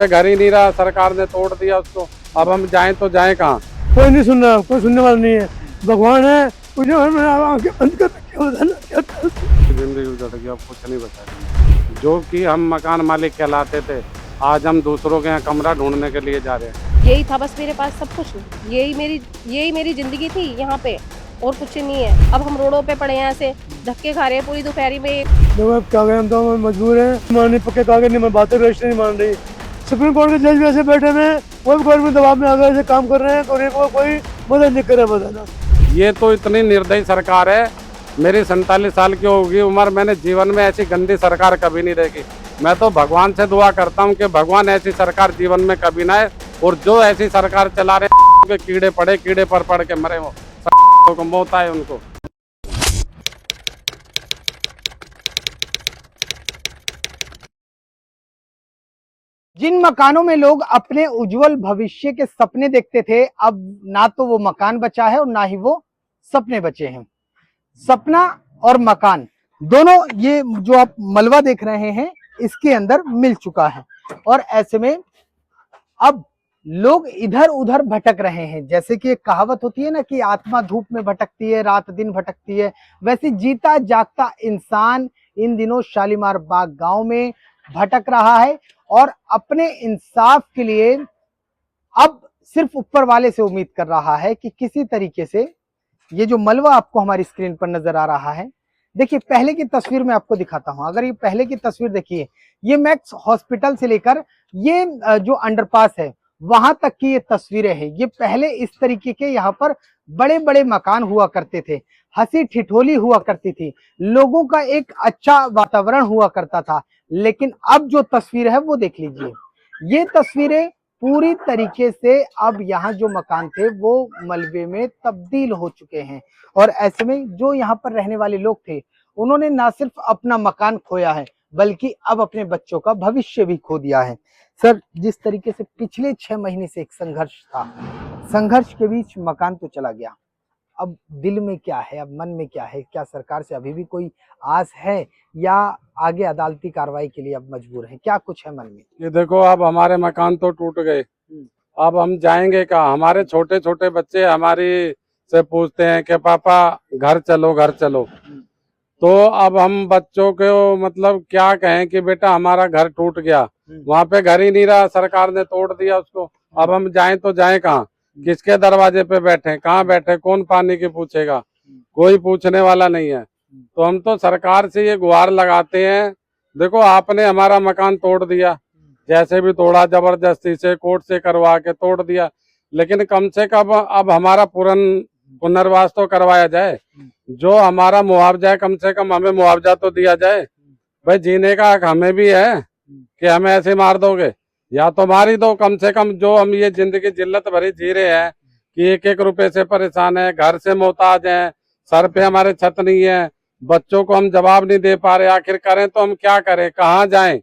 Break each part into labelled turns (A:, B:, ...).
A: घर ही नहीं रहा, सरकार ने तोड़ दिया उसको। अब हम जाएं तो जाएं कहाँ?
B: कोई नहीं सुन रहा, कोई सुनने वाला नहीं है। भगवान है, मुझे आंखें बंद कर
A: जिंदगी गुजर गई, अब कुछ नहीं बचा। जो कि हम मकान मालिक कहलाते थे, आज हम दूसरों के यहाँ कमरा ढूंढने के लिए जा रहे हैं।
C: यही था बस मेरे पास सब कुछ, यही मेरी जिंदगी थी यहाँ पे, और कुछ नहीं है। अब हम रोडों पे पड़े हैं, ऐसे धक्के खा रहे हैं पूरी दोपहरी में।
B: जब क्या गए, हम तो मजबूर हैं। मान पक्के कागज नहीं, मैं बातें रजिस्टर नहीं मान रही। सुप्रीम कोर्ट के जज भी ऐसे बैठे हुए हैं, वो भी गवर्नमेंट दबाव में आ गए, ऐसे काम कर रहे हैं और कोई मदद नहीं कर रहा। बताना,
A: ये तो इतनी निर्दयी सरकार है। मेरी 47 साल की होगी उम्र, मैंने जीवन में ऐसी गंदी सरकार कभी नहीं देखी। मैं तो भगवान से दुआ करता हूँ कि भगवान ऐसी सरकार जीवन में कभी ना आए, और जो ऐसी सरकार चला रहे कीड़े पड़े, कीड़े पर पड़ के मरे, वो मौत आए उनको।
D: जिन मकानों में लोग अपने उज्जवल भविष्य के सपने देखते थे, अब ना तो वो मकान बचा है और ना ही वो सपने बचे हैं। सपना और मकान दोनों, ये जो आप मलबा देख रहे हैं, इसके अंदर मिल चुका है। और ऐसे में अब लोग इधर उधर भटक रहे हैं। जैसे कि एक कहावत होती है ना कि आत्मा धूप में भटकती है, रात दिन भटकती है, वैसे जीता जागता इंसान इन दिनों शालीमार बाग गांव में भटक रहा है और अपने इंसाफ के लिए अब सिर्फ ऊपर वाले से उम्मीद कर रहा है कि किसी तरीके से ये जो मलबा आपको हमारी स्क्रीन पर नजर आ रहा है, देखिए पहले की तस्वीर मैं आपको दिखाता हूं। अगर ये पहले की तस्वीर देखिए, ये मैक्स हॉस्पिटल से लेकर ये जो अंडरपास है वहां तक की ये तस्वीरें हैं। ये पहले इस तरीके के यहाँ पर बड़े बड़े मकान हुआ करते थे, हंसी ठिठोली हुआ करती थी, लोगों का एक अच्छा वातावरण हुआ करता था। लेकिन अब जो तस्वीर है वो देख लीजिए, ये तस्वीरें पूरी तरीके से अब यहाँ जो मकान थे वो मलबे में तब्दील हो चुके हैं। और ऐसे में जो यहाँ पर रहने वाले लोग थे, उन्होंने ना सिर्फ अपना मकान खोया है बल्कि अब अपने बच्चों का भविष्य भी खो दिया है। सर, जिस तरीके से पिछले 6 महीने से एक संघर्ष था, संघर्ष के बीच मकान तो चला गया, अब दिल में क्या है, अब मन में क्या है? क्या सरकार से अभी भी कोई आस है या आगे अदालती कार्रवाई के लिए अब मजबूर है? क्या कुछ है मन में?
A: ये देखो, अब हमारे मकान तो टूट गए, अब हम जाएंगे कहाँ? हमारे छोटे छोटे बच्चे हमारी से पूछते हैं कि पापा घर चलो, घर चलो। तो अब हम बच्चों को मतलब क्या कहें कि बेटा हमारा घर टूट गया, वहाँ पे घर ही नहीं रहा, सरकार ने तोड़ दिया उसको। अब हम जाएं तो जाएं कहाँ? किसके दरवाजे पे बैठे, कहाँ बैठे, कौन पानी की पूछेगा? कोई पूछने वाला नहीं है। तो हम तो सरकार से ये गुहार लगाते हैं, देखो आपने हमारा मकान तोड़ दिया, जैसे भी तोड़ा, जबरदस्ती से कोर्ट से करवा के तोड़ दिया, लेकिन कम से कम अब हमारा पुनर्वास तो करवाया जाए। जो हमारा मुआवजा है, कम से कम हमें मुआवजा तो दिया जाए। भाई जीने का हक हमें भी है कि हमें ऐसे मार दोगे, या तो मार ही दो। कम से कम जो हम ये जिंदगी जिल्लत भरी जी रहे हैं कि एक एक रुपए से परेशान है, घर से मोहताज हैं, सर पे हमारे छत नहीं है, बच्चों को हम जवाब नहीं दे पा रहे, आखिर करें तो हम क्या करें, कहाँ जाएं?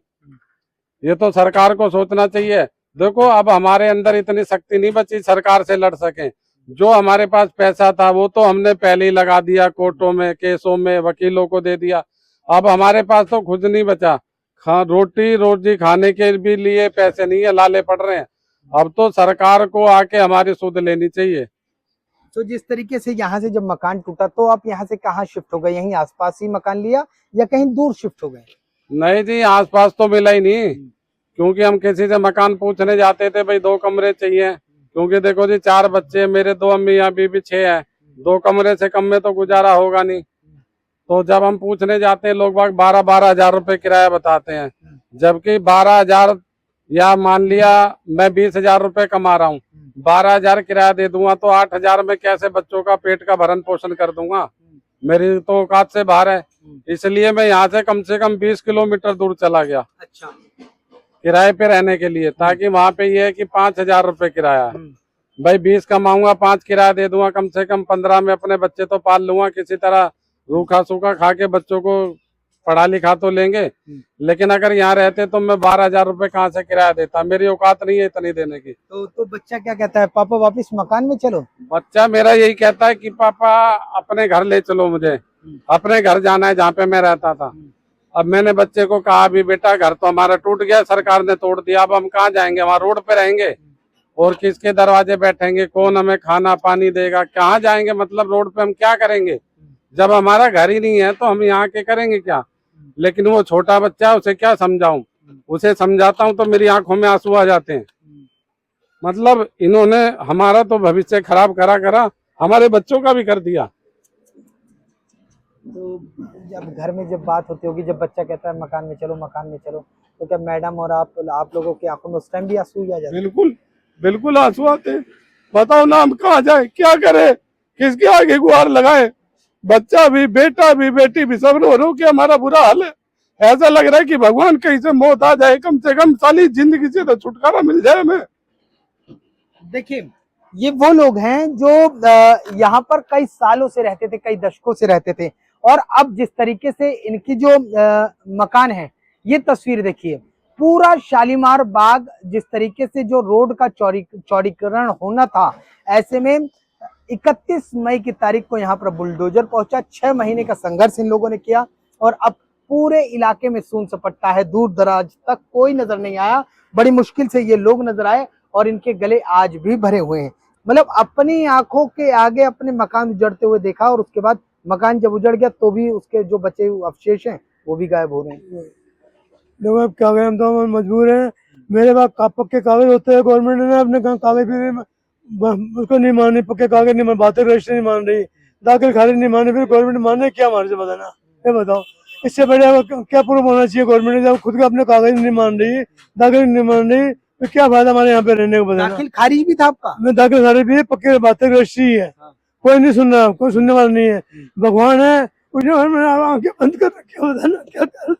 A: ये तो सरकार को सोचना चाहिए। देखो, अब हमारे अंदर इतनी शक्ति नहीं बची सरकार से लड़ सके। जो हमारे पास पैसा था वो तो हमने पहले ही लगा दिया, कोर्टों में, केसों में, वकीलों को दे दिया। अब हमारे पास तो खुद नहीं बचा, रोटी रोजी खाने के भी लिए पैसे नहीं है, लाले पड़ रहे हैं। अब तो सरकार को आके हमारी सुध लेनी चाहिए।
D: तो जिस तरीके से यहाँ से जब मकान टूटा तो आप यहाँ से कहाँ शिफ्ट हो गए? यहीं आसपास ही मकान लिया या कहीं दूर शिफ्ट हो गए?
A: नहीं जी, आसपास तो मिला ही नहीं, क्योंकि हम किसी से मकान पूछने जाते थे, भाई 2 कमरे चाहिए, क्योंकि देखो जी 4 बच्चे, मेरे 2 अम्मी यहाँ बीबी 6 है, 2 कमरे से कम में तो गुजारा होगा नहीं। तो जब हम पूछने जाते हैं, लोग बाग 12-12 हजार रुपए किराया बताते हैं, जबकि 12 हजार, या मान लिया मैं 20 हजार रुपए कमा रहा हूँ, 12 हजार किराया दे दूंगा तो 8 हजार में कैसे बच्चों का पेट का भरण पोषण कर दूंगा? मेरी तो औकात से बाहर है। इसलिए मैं यहाँ से कम 20 किलोमीटर दूर चला गया।
D: अच्छा,
A: किराए पे रहने के लिए, ताकि वहाँ पे ये है कि 5 हजार रुपए किराया है। भाई 20 कमाऊंगा, 5 किराया दे दूंगा, कम से कम 15 में अपने बच्चे तो पाल लूंगा, किसी तरह रूखा सूखा खा के बच्चों को पढ़ा लिखा तो लेंगे। लेकिन अगर यहाँ रहते तो मैं 12 हजार रुपए कहाँ से किराया देता? मेरी औकात नहीं है इतनी देने की।
D: तो बच्चा क्या कहता है? पापा वापस मकान में चलो।
A: बच्चा मेरा यही कहता है कि पापा अपने घर ले चलो, मुझे अपने घर जाना है जहाँ पे मैं रहता था। अब मैंने बच्चे को कहा भी बेटा घर तो हमारा टूट गया, सरकार ने तोड़ दिया, अब हम कहाँ जाएंगे, वहाँ रोड पे रहेंगे और किसके दरवाजे बैठेंगे, कौन हमें खाना पानी देगा, कहाँ जाएंगे, मतलब रोड पे हम क्या करेंगे। जब हमारा घर ही नहीं है तो हम यहाँ के करेंगे क्या। लेकिन वो छोटा बच्चा है, उसे क्या समझाऊं, उसे समझाता हूं तो मेरी आंखों में आंसू आ जाते हैं। मतलब इन्होंने हमारा तो भविष्य खराब करा हमारे बच्चों का भी कर दिया।
D: तो जब घर में जब बात होती होगी, जब बच्चा कहता है मकान में चलो मकान में चलो, तो क्या मैडम और आप लोगों की आंखों में उस टाइम भी आंसू आ जाते हैं?
A: बिल्कुल बिल्कुल आंसू आते हैं। बताओ ना हम कहाँ जाए, क्या करे, किसके आगे गुहार लगाए। बच्चा भी, बेटा भी, बेटी भी, सब रो रो के हमारा बुरा हाल है। ऐसा लग रहा है कि भगवान कहीं से मौत आ जाए, कम से कम साली जिंदगी से तो छुटकारा मिल जाए हमें।
D: देखिए, ये वो लोग हैं जो यहाँ पर कई सालों से रहते थे, कई दशकों से रहते थे, और अब जिस तरीके से इनकी जो मकान है, ये तस्वीर देखिए, पूरा शालीमार बाग जिस तरीके से जो रोड का चौड़ीकरण होना था, ऐसे में 31 मई की तारीख को यहाँ पर बुलडोजर पहुंचा। 6 महीने का संघर्ष इन लोगों ने किया और अब पूरे इलाके में सून सपट्टा है, दूर दराज तक कोई नजर नहीं आया। बड़ी मुश्किल से ये लोग नजर आए और इनके गले आज भी भरे हुए हैं। मतलब अपनी आंखों के आगे अपने मकान उजड़ते हुए देखा और उसके बाद मकान जब उजड़ गया तो भी उसके जो बचे हुए अवशेष हैं वो भी गायब हो रहे हैं।
B: देखो अब क्या करें, हम तो मजबूर हैं। मेरे पास पक्के कागज होते हैं, गवर्नमेंट ने अपने कागज भी उसको नहीं माने, पक्के कागज नहीं मान, बातें रजिस्ट्री नहीं मान रही, दाखिल खारिज नहीं माने, फिर गवर्नमेंट माने क्या हमारे से बताना, ये बताओ। इससे बढ़िया क्या प्रूफ होना चाहिए गवर्नमेंट ने, जब खुद के अपने कागज नहीं मान रही, दाखिल नहीं मान रही, तो क्या फायदा हमारे यहाँ पे रहने को बताना।
D: दाखिल खारिज भी था आपका?
B: मैं दाखिल खारिज भी है, पक्के बातें रजिस्ट्री है, कोई नहीं सुन रहा, कोई सुनने वाला नहीं है। भगवान है, आंखें बंद कर रखी, बताना क्या कर।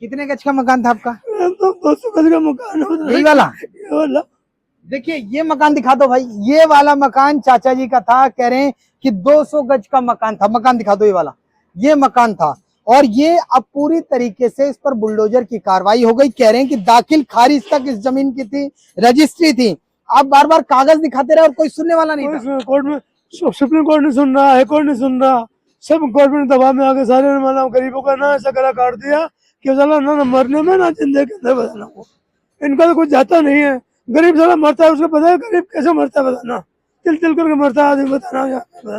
D: कितने गज का मकान था आपका?
B: तो 200 गज का मकान है,
D: यही वाला?
B: ये वाला।
D: देखिए ये मकान दिखा दो भाई, ये वाला मकान चाचा जी का था, कह रहे हैं कि 200 गज का मकान था। मकान दिखा दो, ये वाला, ये मकान था और ये अब पूरी तरीके से इस पर बुलडोजर की कार्रवाई हो गई। कह रहे हैं कि दाखिल खारिज तक इस जमीन की थी, रजिस्ट्री थी। आप बार बार कागज दिखाते रहे और कोई सुनने वाला नहीं था।
B: कोर्ट में सुप्रीम कोर्ट नहीं सुन रहा, हाई कोर्ट नहीं सुन रहा, सब गवर्नमेंट दबाव में आके सारे माना गरीबों का ना ऐसा गला काट दिया कि साला ना मरने में ना जिंदगी के अंदर बताना को। इनका तो कुछ जाता नहीं है। गरीब साला मरता है, उसको पता है गरीब कैसे मरता है, बताना, तिल तिल करके मरता है आदमी, बताना।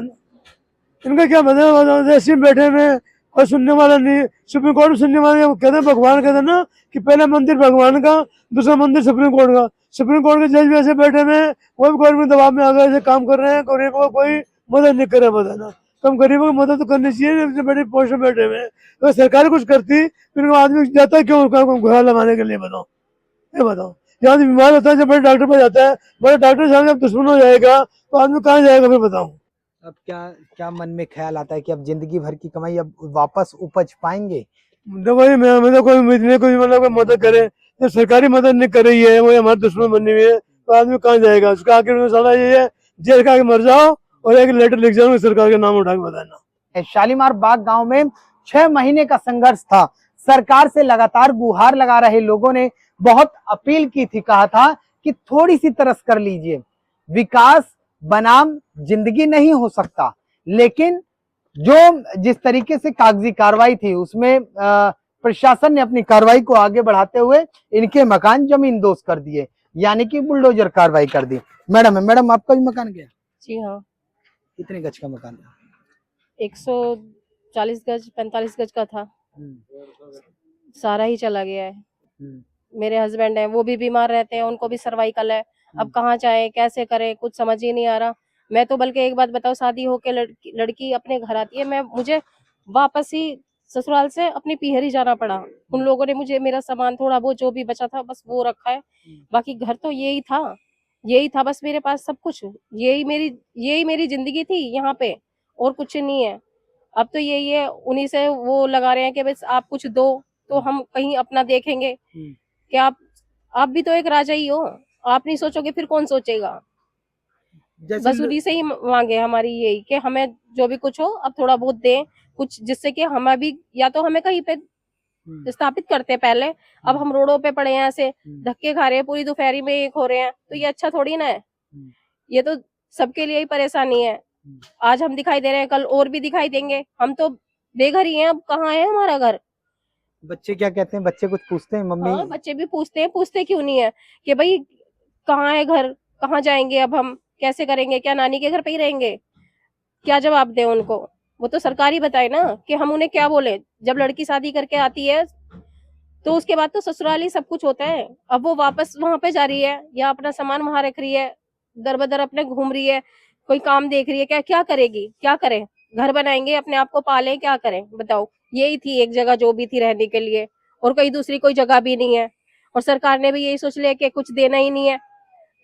B: इनका क्या बताना, ऐसे बैठे में कोई सुनने वाला नहीं। सुप्रीम कोर्ट में सुनने वाले कहते हैं, भगवान कहते हैं ना कि पहला मंदिर भगवान का, दूसरा मंदिर सुप्रीम कोर्ट का। सुप्रीम कोर्ट के जज भी ऐसे बैठे में, वो भी गवर्नमेंट दबाव में आकर ऐसे काम कर रहे हैं, गरीबों को कोई मदद नहीं कर रहा, बताना। तो हम गरीबों की मदद तो करनी चाहिए, बड़ी पोस्ट में बैठे हुए। तो सरकार कुछ करती फिर आदमी जाता है क्यों गुहा लगाने के लिए, बताओ, ये बताओ। यहाँ से बीमार होता है, जब बड़े डॉक्टर पर जाता है, बड़े डॉक्टर साहब जब दुश्मन हो जाएगा तो आदमी कहाँ जाएगा, फिर बताओ।
D: अब क्या मन में ख्याल आता है कि अब जिंदगी भर की कमाई अब वापस उपज पाएंगे?
B: देखो भाई, मैं तो कोई उम्मीद नहीं, कोई मतलब कोई मदद करे। जब सरकारी मदद नहीं कर रही है, वो हमारे दुश्मन बनी हुई है, तो आदमी कहाँ जाएगा। उसका आखिर में साला ये है, जेल खा के मर जाओ और एक लेटर लिख जाओ सरकार के नाम उठा के, बताना।
D: शालीमार बाग गांव में 6 महीने का संघर्ष था। सरकार से लगातार गुहार लगा रहे लोगों ने बहुत अपील की थी, कहा था कि थोड़ी सी तरस कर लीजिए, विकास बनाम जिंदगी नहीं हो सकता। लेकिन जो जिस तरीके से कागजी कार्रवाई थी उसमें प्रशासन ने अपनी कार्रवाई को आगे बढ़ाते हुए इनके मकान जमींदोज कर दिए, यानी कि बुलडोजर कार्रवाई कर दी। मैडम आपका भी मकान गया?
C: जी हाँ,
D: कितने गज का मकान था?
C: 140 गज 45 गज का था, सारा ही चला गया है। मेरे हस्बैंड है, वो भी बीमार रहते हैं, उनको भी सर्वाइकल है। अब कहाँ जाए, कैसे करें, कुछ समझ ही नहीं आ रहा। मैं तो बल्कि एक बात बताओ, शादी होके लड़की अपने घर आती है, मुझे वापस ही ससुराल से अपनी पीहर ही जाना पड़ा। उन लोगों ने मुझे मेरा सामान थोड़ा वो जो भी बचा था बस वो रखा है, बाकी घर तो यही था बस मेरे पास सब कुछ। यही मेरी जिंदगी थी यहाँ पे, और कुछ नहीं है। अब तो यही है, उन्हीं से वो लगा रहे हैं कि बस आप कुछ दो तो हम कहीं अपना देखेंगे। कि आप भी तो एक राजा ही हो, आप नहीं सोचोगे फिर कौन सोचेगा। बस उन्हीं से ही मांगे हमारी यही कि हमें जो भी कुछ हो अब थोड़ा बहुत दें कुछ, जिससे कि हमें भी या तो हमें कहीं पे स्थापित करते पहले। अब हम रोडों पे पड़े हैं, ऐसे धक्के खा रहे हैं, पूरी दोपहरी में एक हो रहे हैं, तो ये अच्छा थोड़ी ना है। ये तो सबके लिए ही परेशानी है। आज हम दिखाई दे रहे हैं, कल और भी दिखाई देंगे। हम तो बेघर ही हैं, अब कहाँ है हमारा घर।
D: बच्चे क्या कहते हैं? बच्चे कुछ पूछते हैं मम्मी?
C: हाँ, बच्चे भी पूछते हैं, पूछते क्यों नहीं है कि भाई कहाँ है घर, कहाँ जाएंगे, अब हम कैसे करेंगे, क्या नानी के घर पे ही रहेंगे, क्या जवाब दें उनको। वो तो सरकार ही बताए ना कि हम उन्हें क्या बोले। जब लड़की शादी करके आती है तो उसके बाद तो ससुराल ही सब कुछ होता है। अब वो वापस वहां पे जा रही है या अपना सामान वहां रख रही है, दर बदर अपने घूम रही है, कोई काम देख रही है, क्या क्या करेगी, क्या करें, घर बनाएंगे, अपने आप को पालें, क्या करें बताओ। यही थी एक जगह जो भी थी रहने के लिए, और कहीं दूसरी कोई जगह भी नहीं है, और सरकार ने भी यही सोच लिया कि कुछ देना ही नहीं है,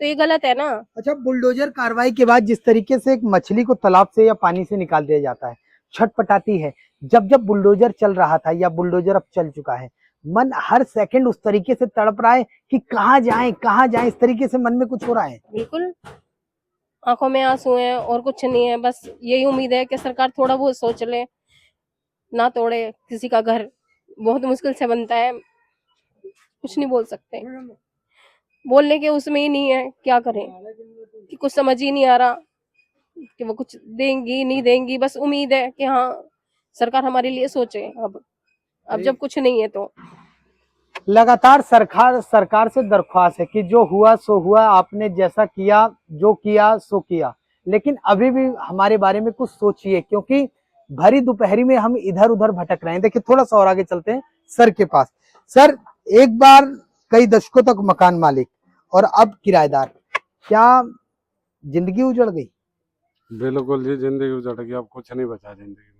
C: तो ये गलत है ना।
D: अच्छा, बुलडोजर कार्रवाई के बाद जिस तरीके से एक मछली को तालाब से या पानी से निकाल दिया जाता है, छटपटाती है। जब जब बुलडोजर चल रहा था या बुलडोजर अब चल चुका है, मन हर सेकंड उस तरीके से तड़प रहा है कि कहाँ जाएं, इस तरीके से मन में कुछ हो रहा है।
C: बिल्कुल, आंखों में आंसू हैं और कुछ नहीं है। बस यही उम्मीद है कि सरकार थोड़ा बहुत सोच ले, ना तोड़े किसी का घर, बहुत मुश्किल से बनता है, कुछ नहीं बोल सकते, बोलने के उसमें ही नहीं है, क्या करें कि कुछ समझ ही नहीं आ रहा कि वो कुछ देंगी नहीं देंगी। बस उम्मीद है कि हाँ सरकार हमारे लिए सोचे। अब जब कुछ नहीं है तो
D: लगातार सरकार से दरख्वास्त है कि जो हुआ सो हुआ, आपने जैसा किया, जो किया सो किया, लेकिन अभी भी हमारे बारे में कुछ सोचिए, क्योंकि भरी दोपहरी में हम इधर उधर भटक रहे हैं। देखिए, थोड़ा सा और आगे चलते हैं सर के पास। सर, एक बार कई दशकों तक मकान मालिक और अब किराएदार, क्या जिंदगी उजड़ गई?
A: बिल्कुल जी, जिंदगी उजड़ गई, अब कुछ नहीं बचा जिंदगी में।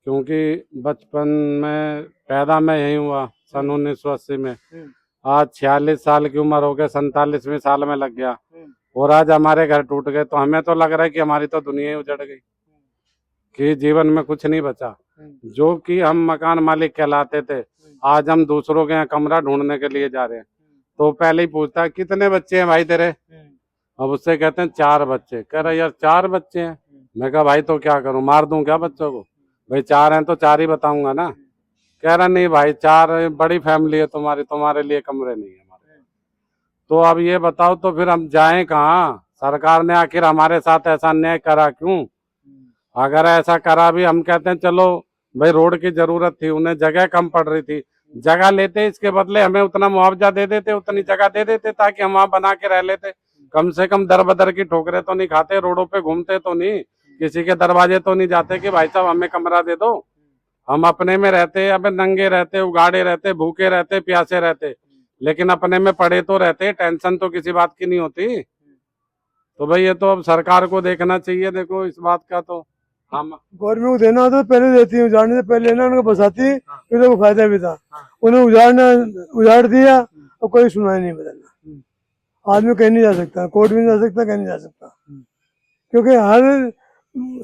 A: क्योंकि बचपन में पैदा मैं यही हुआ सन 1980 में, आज 46 साल की उम्र हो गई, 47वें साल में लग गया, और आज हमारे घर टूट गए, तो हमें तो लग रहा है कि हमारी तो दुनिया ही उजड़ गई, कि जीवन में कुछ नहीं बचा। जो कि हम मकान मालिक कहलाते थे, आज हम दूसरों के यहाँ कमरा ढूंढने के लिए जा रहे हैं। तो पहले ही पूछता है कितने बच्चे हैं भाई तेरे, अब उससे कहते हैं 4 बच्चे। कह रहा यार 4 बच्चे हैं। मैं कहा भाई तो क्या करूं, मार दूं क्या बच्चों को? भाई 4 हैं तो 4 ही बताऊंगा ना। कह रहा नहीं भाई, 4 बड़ी फैमिली है तुम्हारी, तुम्हारे लिए कमरे नहीं है हमारे। तो अब ये बताओ, तो फिर हम जाएं कहाँ? सरकार ने आखिर हमारे साथ ऐसा अन्याय करा क्यों? अगर ऐसा करा भी, हम कहते हैं चलो भाई रोड की जरूरत थी, उन्हें जगह कम पड़ रही थी, जगह लेते, इसके बदले हमें उतना मुआवजा दे देते, उतनी जगह दे देते, ताकि हम वहां बना के रह लेते। कम से कम दर बदर की ठोकरें तो नहीं खाते, रोडों पे घूमते तो नहीं, किसी के दरवाजे तो नहीं जाते कि भाई साहब हमें कमरा दे दो। हम अपने में रहते, अब नंगे रहते, उगाड़े रहते, भूखे रहते, प्यासे रहते, लेकिन अपने में पड़े तो रहते, टेंशन तो किसी बात की नहीं होती। तो भाई ये तो अब सरकार को देखना चाहिए, देखो इस बात का तो हम
B: गवर्नमेंट को देना होता तो पहले देती है, उजाड़ने से पहले ना उनको बसाती, फिर तो फायदा भी था। उन्हें उजाड़ दिया और कोई सुनवाई नहीं, बदलना आदमी कहीं नहीं जा सकता, कोर्ट भी नहीं जा सकता, कहीं नहीं जा सकता, क्योंकि हर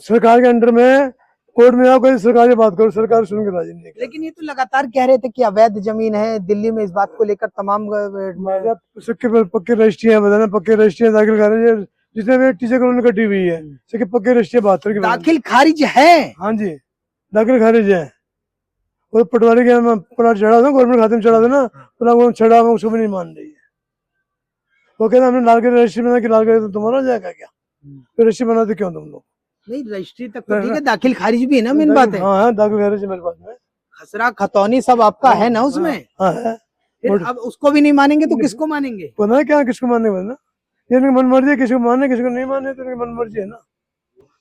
B: सरकार के अंडर में कोर्ट में जाओ, कोई सरकार की बात करो, सरकार सुन के राजी नहीं।
D: लेकिन ये तो लगातार कह रहे थे कि अवैध जमीन है दिल्ली में, इस बात को लेकर तमाम
B: सिक्के पक्के रजिस्ट्री है, बताना पक्के रजिस्ट्री दाखिल कर रहे हैं, जितने भी टीचर कॉलोनी कटी हुई है, सिक्के पक्के रजिस्ट्री 72 की
D: दाखिल खारिज है।
B: हाँ जी, दाखिल खारिज है। और पटवारी के प्लाट चढ़ा था, गवर्नमेंट खाते में चढ़ा था ना, प्लाट चढ़ा, उसको भी नहीं मान रही है। वो कहते हमने लाल के रजिस्ट्री बना के, लाल के तो तुम्हारा हो जाएगा क्या? फिर रजिस्ट्री बनाते क्यों तुम लोग?
D: नहीं, रजिस्ट्री तक तो ठीक है, दाखिल खारिज भी है ना, मेन बात है।
B: हाँ, दाखिल खारिज मेरे पास में,
D: खसरा खतौनी सब आपका है ना उसमें।
B: हाँ है।
D: फिर अब उसको भी नहीं मानेंगे तो किसको मानेंगे?
B: पता है क्या किसको मानने का ना, ये इनकी मन मर्जी है, किसी को मानने किसी को नहीं मानने, तो इनकी मन मर्जी है ना।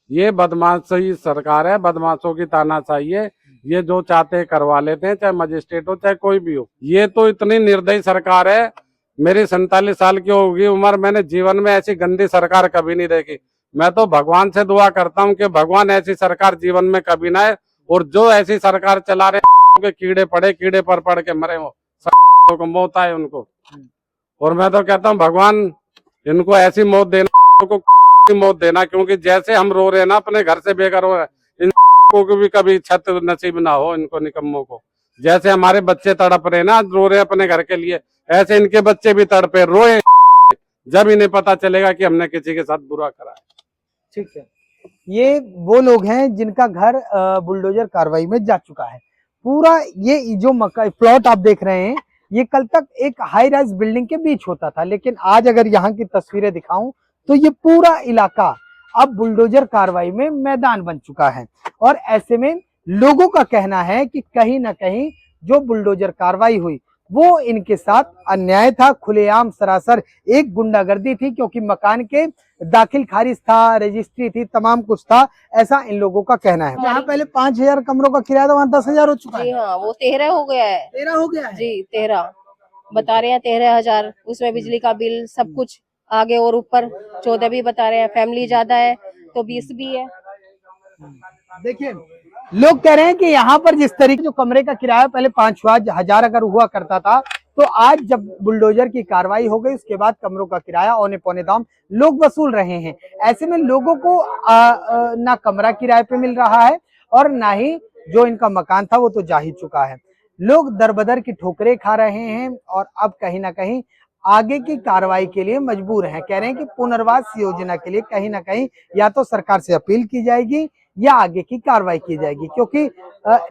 A: ये बदमाशी सरकार है, बदमाशों की तानाशाही है, ये जो चाहते करवा लेते हैं, चाहे मजिस्ट्रेट हो चाहे कोई भी हो। ये तो इतनी निर्दयी सरकार है, मेरी 47 साल की होगी उम्र, मैंने जीवन में ऐसी गंदी सरकार कभी नहीं देखी। मैं तो भगवान से दुआ करता हूँ कि भगवान ऐसी सरकार जीवन में कभी ना आए, और जो ऐसी सरकार चला रहे के कीड़े पड़े, कीड़े पर पड़ के मरे, वो को मौत आए उनको। और मैं तो कहता हूँ भगवान इनको ऐसी मौत देना, को मौत देना, क्योंकि जैसे हम रो रहे हैं ना, अपने घर से बेघर हो रहे हैं, इनको भी कभी छत नसीब ना हो, इनको निकम्मों को। जैसे हमारे बच्चे तड़प रहे ना, रो रहे हैं अपने घर के लिए, ऐसे इनके बच्चे भी तड़पे, रोए, जब इन्हें पता चलेगा कि हमने किसी के साथ बुरा करा है।
D: ठीक है, ये वो लोग हैं जिनका घर बुलडोजर कार्रवाई में जा चुका है। पूरा ये जो प्लॉट आप देख रहे हैं, ये कल तक एक हाई राइज बिल्डिंग के बीच होता था, लेकिन आज अगर यहाँ की तस्वीरें दिखाऊं तो ये पूरा इलाका अब बुलडोजर कार्रवाई में मैदान बन चुका है। और ऐसे में लोगों का कहना है कि कहीं ना कहीं जो बुलडोजर कार्रवाई हुई वो इनके साथ अन्याय था, खुलेआम सरासर एक गुंडागर्दी थी, क्योंकि मकान के दाखिल खारिज था, रजिस्ट्री थी, तमाम कुछ था, ऐसा इन लोगों का कहना है। जहाँ पहले 5,000 कमरों का किराया था वहाँ 10,000 हो चुका
C: जी
D: है।
C: हाँ, वो 13 हो गया है।
D: 13 हो गया है।
C: जी 13 बता रहे हैं, 13,000 उसमें बिजली का बिल सब कुछ आगे और ऊपर 14 भी बता रहे हैं। फैमिली ज्यादा है तो 20 भी है।
D: देखिए, लोग कह रहे हैं कि यहाँ पर जिस तरीके जो कमरे का किराया पहले 5,000 अगर हुआ करता था, तो आज जब बुलडोजर की कार्रवाई हो गई उसके बाद कमरों का किराया औने पौने दाम लोग वसूल रहे हैं। ऐसे में लोगों को ना कमरा किराए पे मिल रहा है और ना ही जो इनका मकान था वो तो जा ही चुका है। लोग दरबदर की ठोकरें खा रहे हैं और अब कहीं ना कहीं आगे की कार्रवाई के लिए मजबूर हैं। कह रहे हैं कि पुनर्वास योजना के लिए कहीं ना कहीं या तो सरकार से अपील की जाएगी या आगे की कार्रवाई की जाएगी, क्योंकि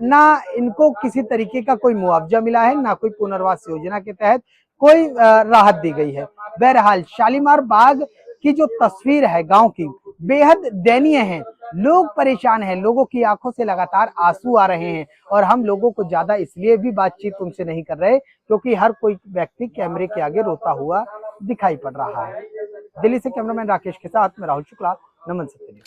D: ना इनको किसी तरीके का कोई मुआवजा मिला है, ना कोई पुनर्वास योजना के तहत कोई राहत दी गई है। बहरहाल शालीमार बाग की जो तस्वीर है गांव की बेहद दयनीय है। लोग परेशान हैं, लोगों की आंखों से लगातार आंसू आ रहे हैं और हम लोगों को ज्यादा इसलिए भी बातचीत उनसे नहीं कर रहे क्योंकि हर कोई व्यक्ति कैमरे के आगे रोता हुआ दिखाई पड़ रहा है। दिल्ली से कैमरामैन राकेश के साथ मैं राहुल शुक्ला, नमन सत्य।